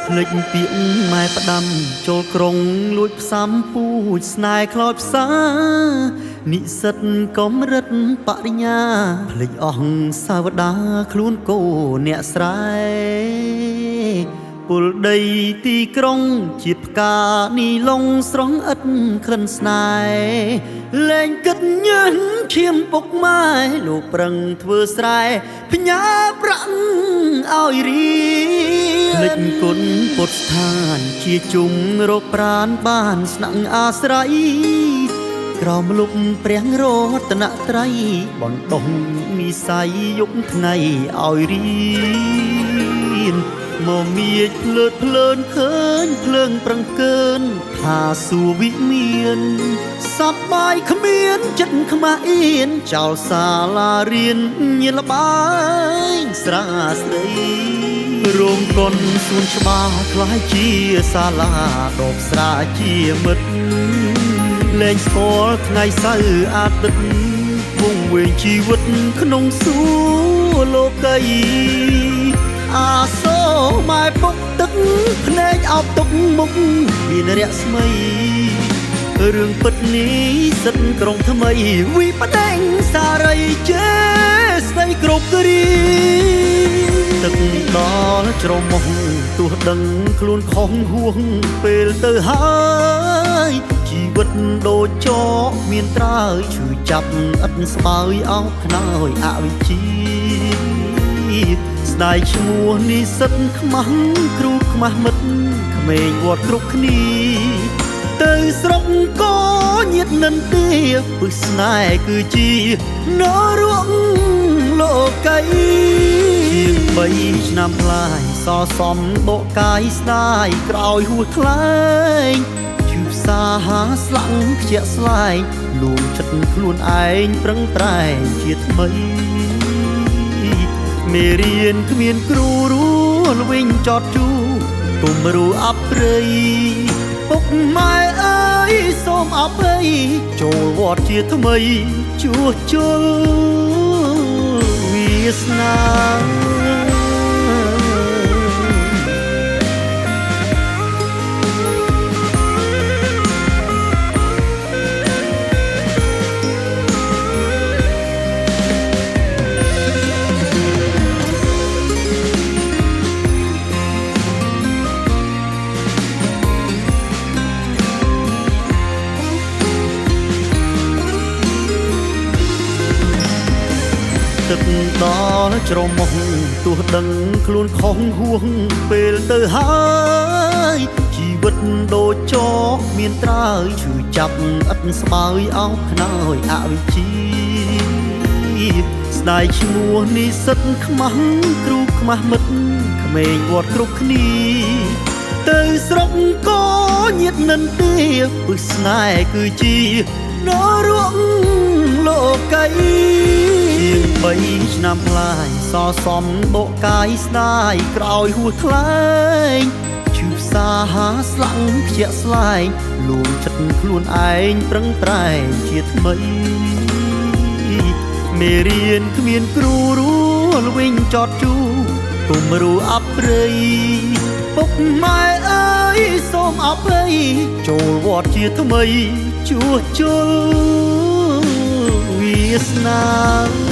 ភ្លេចពាក្យម៉ែផ្ដាំចូលក្រុងលួចផ្សំពូជស្នេហ៍ខ្លោចផ្សានិស្សិតកំរិតបរិញ្ញាភ្លេចអស់សាវតាខ្លួនកូនអ្នកស្រែពុលដីទីក្រុងជាផ្កានីឡុងស្រស់ឥតក្លិនស្នេហ៍លែងគិតញើសឈាមពុកម៉ែលោកប្រឹងធ្វើស្រែផ្ញើប្រាក់ឲ្យរៀនភ្លេចគុណពុទ្ធស្ថានជាជុំរកប្រានបានស្នាក់អាស្រ័យក្រមលុបព្រះរតនត្រ័យបណ្ដុះនិស័យយប់ថ្ងៃឲ្យរៀនមកមៀចភ្លើតភ្លើនឃើញភ្លើងប្រឹងកើនថាសួវិមានសប្បាយគ្មានចិត្តខ្មាស់អៀនចោលសាលារៀនញៀនលបាយស្រាស្រីរោងកុនសួនច្បារខ្លាយជាសាលាដបស្រាជាមិត្តលែងស្គាល់ថ្ងៃសៅរ៍អាទិត្យវងវែងជីវិតក្នុងសួគ៌លោកីអាសូរម៉ែពុកទឹកភ្នែកអោបទុកមុខមានរស្មីរឿងពិតនេះសិតក្រុងថ្មីវិបដែងសារីជេស្ដីគ្រប់គ្រីទឹកដល់ច្រមុះទោះដឹងខ្លួនខុសហួសពេលទៅហើយជីវិតដូចចកមានត្រើយឈឺចាប់ឥតស្បើយអោបខ្នើយអវិជ្ជាស្ដាយឈ្មោះនិស្សិតខ្មាស់គ្រូខ្មាស់មិត្តក្មេងវត្តគ្រប់គ្នាទៅស្រុកក៏ញាតនិន្ទាពឹសស្នេហ៍គឺជានរងលោកីជាង3ឆ្នាំផ្លាយសសំបកកាយស្ដាយក្រោយហួសថ្លែងជឿផ្សាហាស្លាំងខ្ជាក់ស្លែងលួងចិត្តខ្លួនឯងប្រឹងប្រែងជាថ្មីមេរៀនគ្មានគ្រូរួលវិញចតជូគំរូអប្រិយពុកម៉ែអើយសូមអភ័យចូលវត្តជាថ្មីជួសជុលវាសនាទឹកដល់ច្រមុះទោះដឹងខ្លួនខុសហួសពេលទៅហើយជីវិតដូចចកមានត្រើយឈឺចាប់ឥតស្បើយអោបខ្នើយអវិជ្ជាស្ដាយឈ្មោះនិស្សិតខ្មាស់គ្រូខ្មាស់មិត្តក្មេងវត្តគ្រប់គ្នាទៅស្រុកក៏ញាតនិន្ទាពឹសស្នេហ៍គឺជានរងលោកីជាង3ឆ្នាំផ្លាយសសំបកកាយស្ដាយក្រោយហួសថ្លែងឈឺផ្សាហាស្លាំងខ្ជាក់ស្លែងលួងចិត្តខ្លួនឯងប្រឹងប្រែងជាថ្មីមេរៀនគ្មានគ្រូរួលវិញចតជូគំរូអប្រិយពុកម៉ែអើយសូមអភ័យចូលវត្តជាថ្មីជួសជុលវាសនា